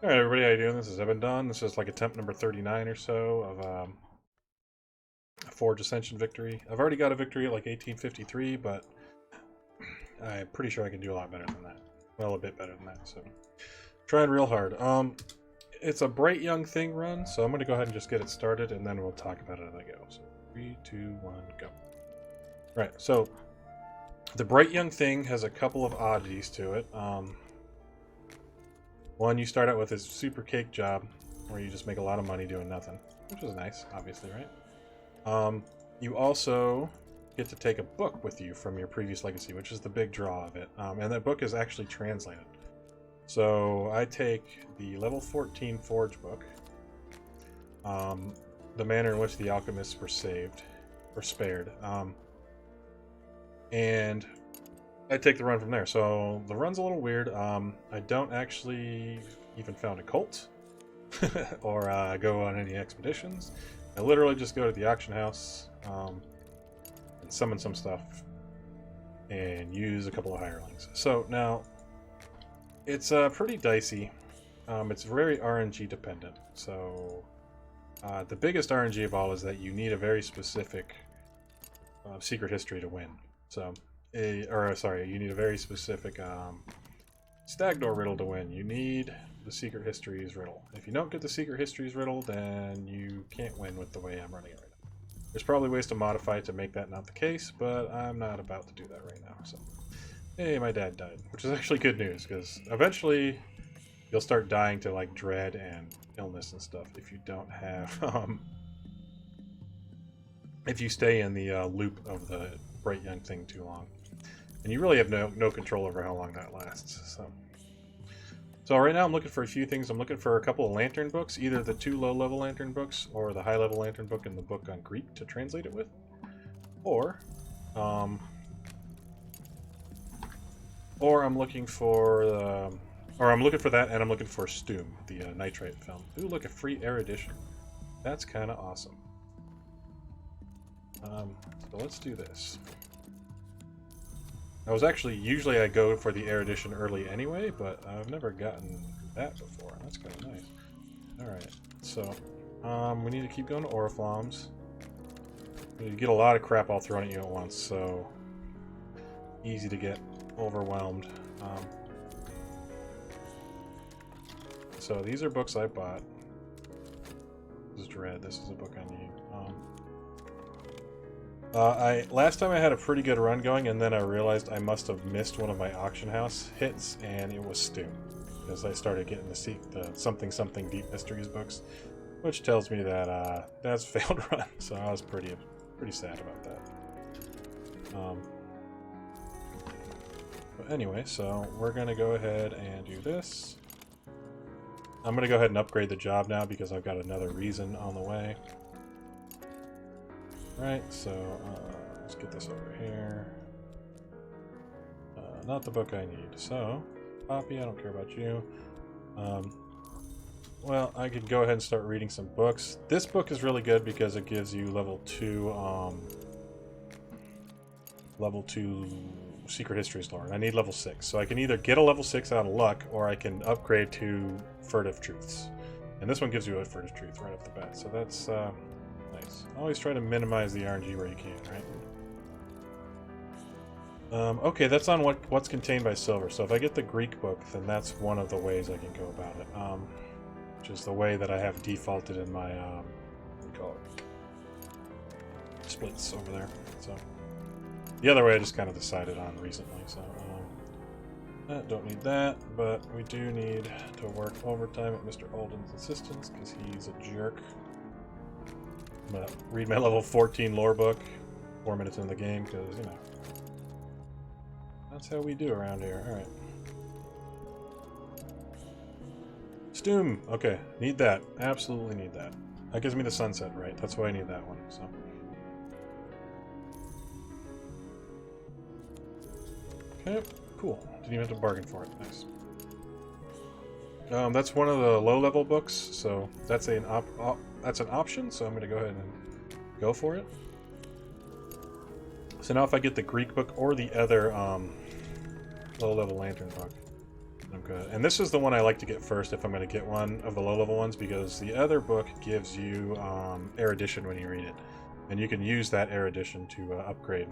Alright, everybody, how you doing? This is Ebendon. This is like attempt number 39 or so of a Forge Ascension victory. I've already got a victory at like 1853, but I'm pretty sure I can do a lot better than that. Well, a bit better than that, so trying real hard. It's a Bright Young Thing run, so I'm going to go ahead and just get it started, and then we'll talk about it as I go. So 3, 2, 1, go. Right, so the Bright Young Thing has a couple of oddities to it. One, you start out with this super cake job where you just make a lot of money doing nothing, which is nice, obviously, right? You also get to take a book with you from your previous legacy, which is the big draw of it. And that book is actually translated. So I take the level 14 Forge book, the manner in which the alchemists were saved, or spared, and I take the run from there. So the run's a little weird. I don't actually even found a cult or go on any expeditions. I literally just go to the auction house and summon some stuff and use a couple of hirelings. So now it's pretty dicey. It's very RNG dependent. So the biggest RNG of all is that you need a very specific secret history to win. So you need a very specific Stag riddle to win. You need the secret histories riddle. If you don't get the secret histories riddle, then you can't win with the way I'm running it right now. There's probably ways to modify it to make that not the case, but I'm not about to do that right now. So, hey, my dad died, which is actually good news, because eventually you'll start dying to like dread and illness and stuff if you don't have if you stay in the loop of the Bright Young Thing too long. And you really have no control over how long that lasts. So right now I'm looking for a few things. I'm looking for a couple of lantern books, either the 2 low-level lantern books or the high-level lantern book and the book on Greek to translate it with. Or I'm looking for that, and I'm looking for Stoom, the nitrite film. Ooh, look, a free erudition. That's kind of awesome. So let's do this. Usually I go for the erudition early anyway, but I've never gotten that before. That's kind of nice. Alright, so we need to keep going to Oriflammes. You get a lot of crap all thrown at you at once, so easy to get overwhelmed. So these are books I bought. This is Dread. This is a book I need. Last time I had a pretty good run going, and then I realized I must have missed one of my auction house hits, and it was Stoom, because I started getting the something deep mysteries books, which tells me that that's a failed run. So I was pretty sad about that. But anyway, so we're gonna go ahead and do this. I'm gonna go ahead and upgrade the job now because I've got another reason on the way. Right, so let's get this over here. Not the book I need. So, Poppy, I don't care about you. Well, I could go ahead and start reading some books. This book is really good because it gives you level 2 Secret Histories lore, and I need level 6. So I can either get a level 6 out of luck, or I can upgrade to Furtive Truths. And this one gives you a Furtive Truth right off the bat, so that's nice. Always try to minimize the RNG where you can, right? Okay, that's on what's contained by silver. So if I get the Greek book, then that's one of the ways I can go about it. Which is the way that I have defaulted in my what do you call it? Splits over there. So the other way I just kind of decided on recently. So don't need that, but we do need to work overtime at Mr. Alden's insistence because he's a jerk. I'm gonna read my level 14 lore book 4 minutes into the game because, you know, that's how we do around here. Alright. Stoom! Okay, need that. Absolutely need that. That gives me the sunset, right? That's why I need that one, so. Okay, cool. Didn't even have to bargain for it. Nice. That's one of the low-level books, so that's an option, so I'm going to go ahead and go for it. So now if I get the Greek book or the other low-level lantern book, I'm good. And this is the one I like to get first if I'm going to get one of the low-level ones, because the other book gives you erudition when you read it. And you can use that erudition to upgrade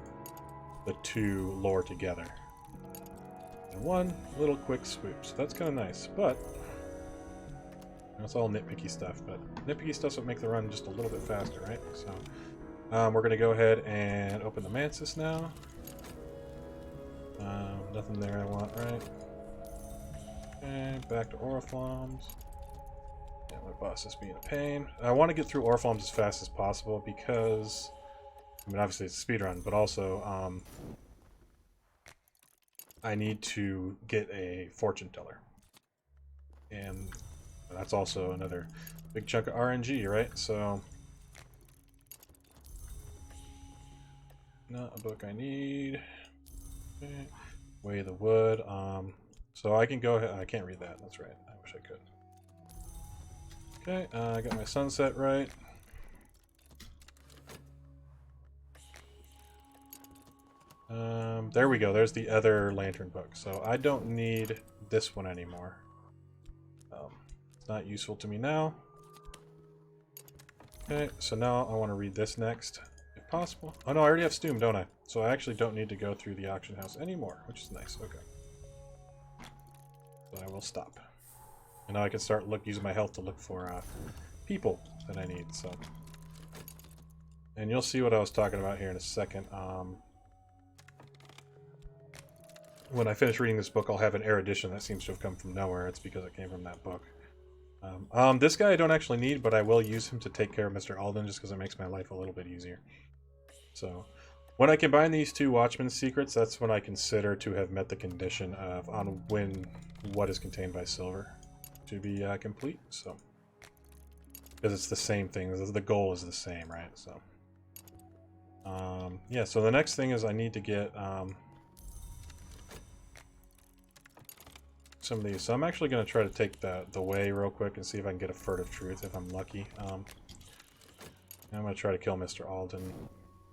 the two lore together. And one little quick swoop. So that's kind of nice. But it's all nitpicky stuff. But nitpicky stuff will make the run just a little bit faster, right? So we're going to go ahead and open the Mansis now. Nothing there I want, right? And back to Oriflammes. Yeah, my boss is being a pain. I want to get through Oriflammes as fast as possible because, I mean, obviously it's a speedrun, but also I need to get a fortune teller. And that's also another big chunk of RNG, right? So, not a book I need. Okay. Weigh the wood. So I can go ahead. I can't read that. That's right. I wish I could. Okay, I got my sunset right. There we go. There's the other lantern book. So I don't need this one anymore. It's not useful to me now. Okay, so now I want to read this next, if possible. Oh no, I already have Stoom, don't I? So I actually don't need to go through the auction house anymore, which is nice. Okay. So I will stop. And now I can start using my health to look for people that I need. So, and you'll see what I was talking about here in a second. When I finish reading this book, I'll have an erudition that seems to have come from nowhere. It's because it came from that book. This guy I don't actually need, but I will use him to take care of Mr. Alden just because it makes my life a little bit easier. So, when I combine these two Watchman's secrets, that's when I consider to have met the condition of on when what is contained by silver to be complete. So, because it's the same thing, the goal is the same, right? So, yeah. So the next thing is I need to get some of these. So I'm actually going to try to take the way real quick and see if I can get a furtive truth if I'm lucky. I'm going to try to kill Mr. Alden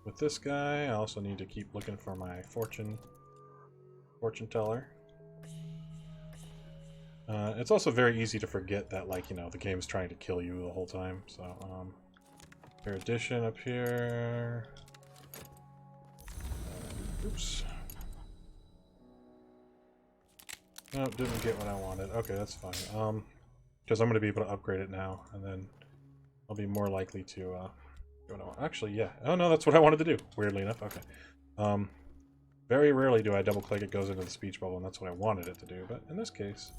with this guy. I also need to keep looking for my fortune teller. It's also very easy to forget that, like, you know, the game is trying to kill you the whole time. So, erudition up here. Oops. No, didn't get what I wanted. Okay, that's fine. Because I'm going to be able to upgrade it now, and then I'll be more likely to do what I want. Actually, yeah. Oh no, that's what I wanted to do. Weirdly enough. Okay. Very rarely do I double click it goes into the speech bubble, and that's what I wanted it to do. But in this case,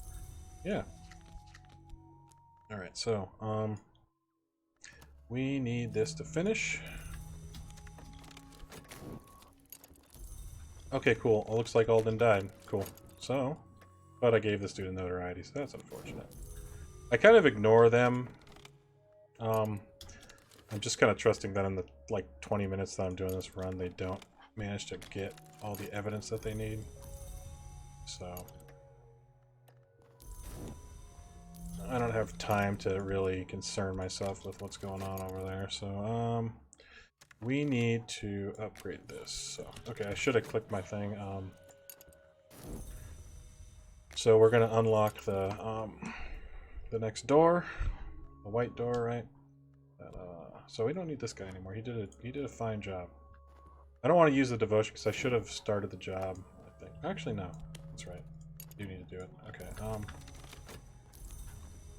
yeah. All right. So, we need this to finish. Okay, cool. It looks like Alden died. Cool. So. But I gave this dude a notoriety, so that's unfortunate. I kind of ignore them. I'm just kind of trusting that in the, like, 20 minutes that I'm doing this run, they don't manage to get all the evidence that they need. So, I don't have time to really concern myself with what's going on over there. So, we need to upgrade this. So, okay, I should have clicked my thing. So we're going to unlock the next door, the white door, right? So we don't need this guy anymore. He did a fine job. I don't want to use the devotion because I should have started the job, I think. Actually, no. That's right. You need to do it. Okay.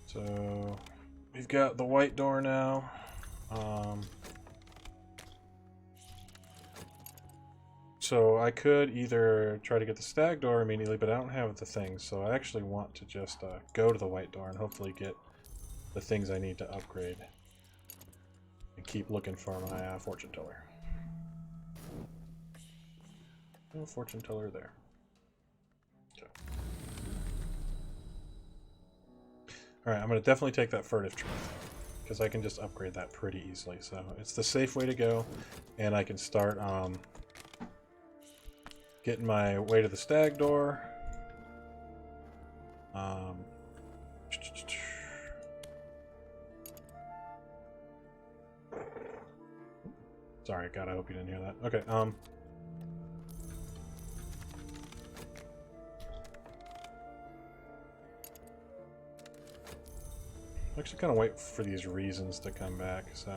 So we've got the white door now. So I could either try to get the stag door immediately, but I don't have the things, so I actually want to just go to the white door and hopefully get the things I need to upgrade. And keep looking for my fortune teller. No fortune teller there. Okay. Alright, I'm going to definitely take that furtive truth, because I can just upgrade that pretty easily. So it's the safe way to go, and I can start getting my way to the stag door. Sorry, God, I hope you didn't hear that. Okay, actually kind of wait for these reasons to come back, so,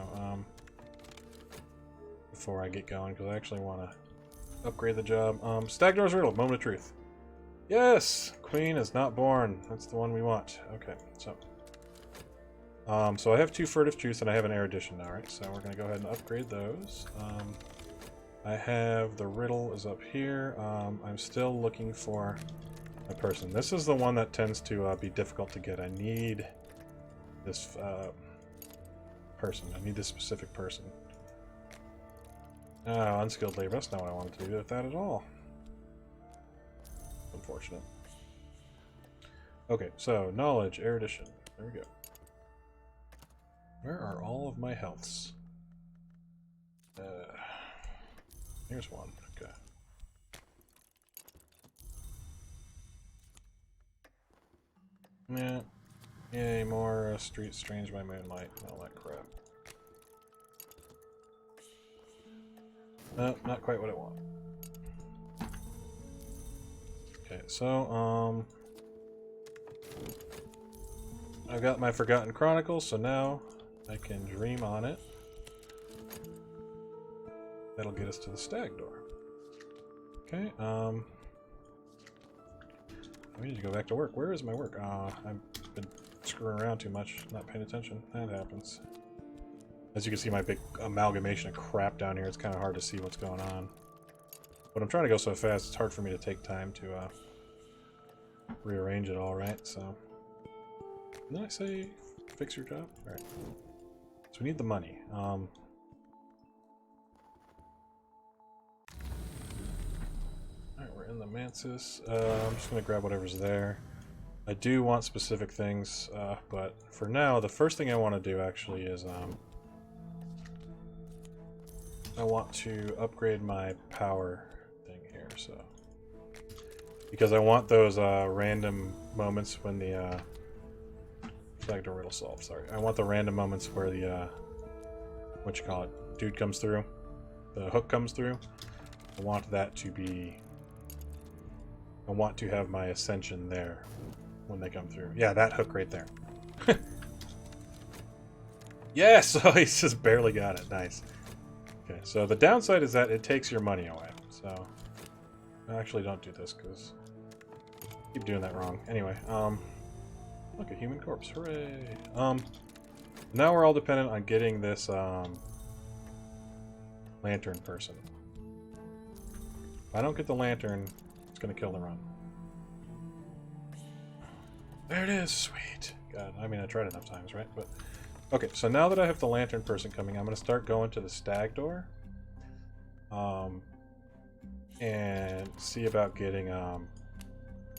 before I get going, because I actually want to upgrade the job. Stag Door's Riddle, Moment of Truth. Yes! Queen is not born. That's the one we want. Okay, so. So I have 2 Furtive Truths and I have an erudition now, right? So we're going to go ahead and upgrade those. I have the riddle is up here. I'm still looking for a person. This is the one that tends to be difficult to get. I need this person. I need this specific person. Oh, unskilled labor. That's not what I wanted to do with that at all. Unfortunate. Okay, so knowledge, erudition. There we go. Where are all of my healths? Here's one. Okay. Yeah. Yay, more Street Strange by Moonlight and all that crap. No, not quite what I want. Okay, so, I've got my Forgotten Chronicles, so now I can dream on it. That'll get us to the Stag Door. Okay, we need to go back to work. Where is my work? I've been screwing around too much, not paying attention. That happens. As you can see, my big amalgamation of crap down here, it's kind of hard to see what's going on. But I'm trying to go so fast, it's hard for me to take time to rearrange it all, right? So, didn't I say fix your job? Alright. So we need the money. Alright, we're in the Mansis. I'm just going to grab whatever's there. I do want specific things, but for now, the first thing I want to do actually is I want to upgrade my power thing here, so because I want those random moments when the Stag Door Riddle solved. Sorry, I want the random moments where the what you call it, dude comes through, the hook comes through. I want that to be. I want to have my Ascension there when they come through. Yeah, that hook right there. Yes, oh, he's just barely got it. Nice. Okay, so the downside is that it takes your money away. So, actually don't do this because I keep doing that wrong. Anyway, look, a human corpse. Hooray. Now we're all dependent on getting this lantern person. If I don't get the lantern, it's going to kill the run. There it is. Sweet. God, I mean, I tried enough times, right? But okay, so now that I have the lantern person coming, I'm going to start going to the Stag Door. And see about getting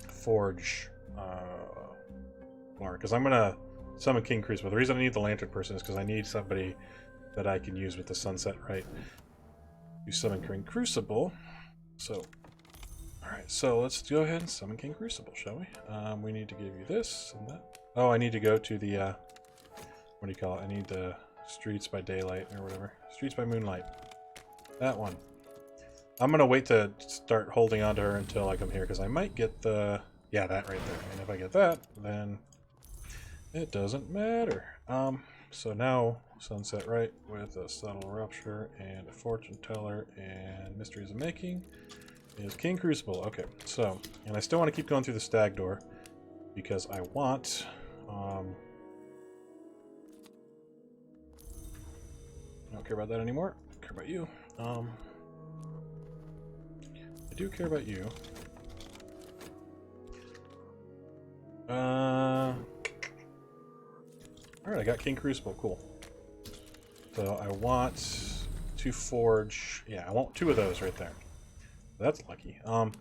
Forge more. Because I'm going to summon King Crucible. The reason I need the lantern person is because I need somebody that I can use with the sunset, right? You summon King Crucible. So, alright, so let's go ahead and summon King Crucible, shall we? We need to give you this and that. Oh, I need to go to the, what do you call it? I need the Streets by Daylight or whatever. Streets by Moonlight. That one. I'm going to wait to start holding on to her until I come here, because I might get the... Yeah, that right there. And if I get that, then it doesn't matter. So now, Sunset Right with a Subtle Rupture and a Fortune Teller and Mysteries of Making is King Crucible. Okay, so, and I still want to keep going through the Stag Door because I want... I don't care about that anymore. I care about you. I do care about you. Alright, I got King Crucible. Cool. So I want to forge... Yeah, I want 2 of those right there. That's lucky. So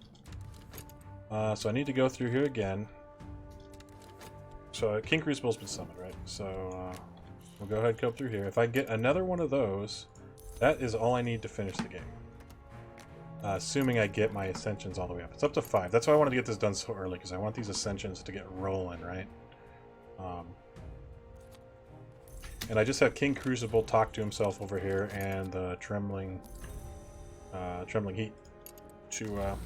I need to go through here again. So King Crucible's been summoned, right? So we'll go ahead and go through here. If I get another one of those, that is all I need to finish the game. Assuming I get my Ascensions all the way up. It's up to 5. That's why I wanted to get this done so early, because I want these Ascensions to get rolling, right? And I just have King Crucible talk to himself over here, and the Trembling Heat to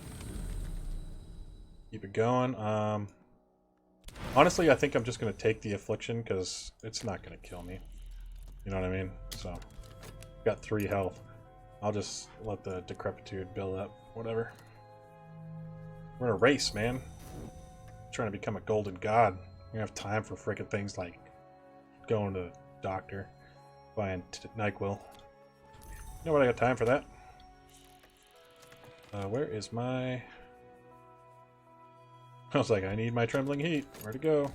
keep it going. Honestly, I think I'm just going to take the affliction because it's not going to kill me. You know what I mean? So, got 3 health. I'll just let the decrepitude build up. Whatever. We're in a race, man. I'm trying to become a golden god. We don't have time for freaking things like going to the doctor, buying NyQuil. You know what? I got time for that. Where is my... I was like, I need my trembling heat. Where'd it go?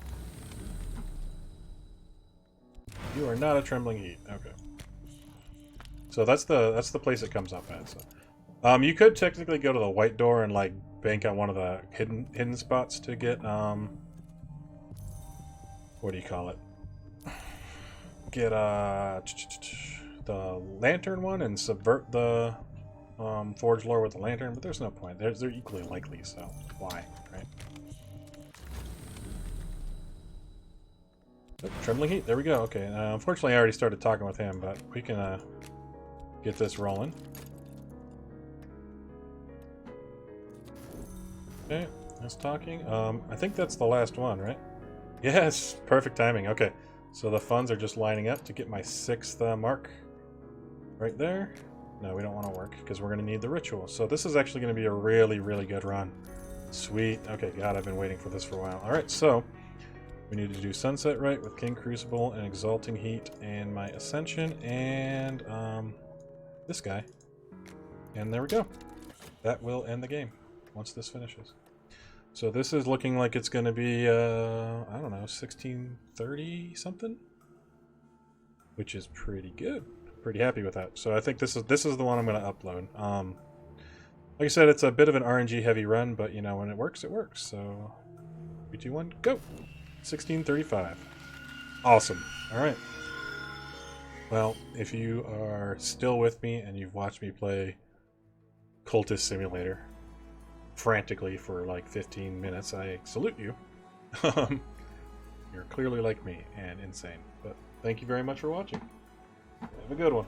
You are not a trembling heat. Okay. So that's the place it comes up at. So, you could technically go to the white door and like bank on one of the hidden spots to get what do you call it? Get the lantern one and subvert the forge lore with the lantern, but there's no point. They're equally likely, so why, right? Oh, trembling heat. There we go. Okay. Unfortunately, I already started talking with him, but we can get this rolling. Okay, that's talking. I think that's the last one, right? Yes, perfect timing. Okay, so the funds are just lining up to get my 6th mark right there. No, we don't want to work because we're going to need the ritual. So this is actually going to be a really, really good run. Sweet. Okay, God, I've been waiting for this for a while. All right, so we need to do Sunset Rite with King Crucible and Exalting Heat and my Ascension and this guy. And there we go. That will end the game once this finishes. So this is looking like it's going to be, I don't know, 1630 something? Which is pretty good. Pretty happy with that. So I think this is the one I'm going to upload. Like I said, it's a bit of an RNG heavy run, but you know, when it works, it works. So 3, 2, 1, go! 1635. Awesome. All right. Well, if you are still with me and you've watched me play Cultist Simulator frantically for like 15 minutes, I salute you. You're clearly like me and insane. But thank you very much for watching. Have a good one.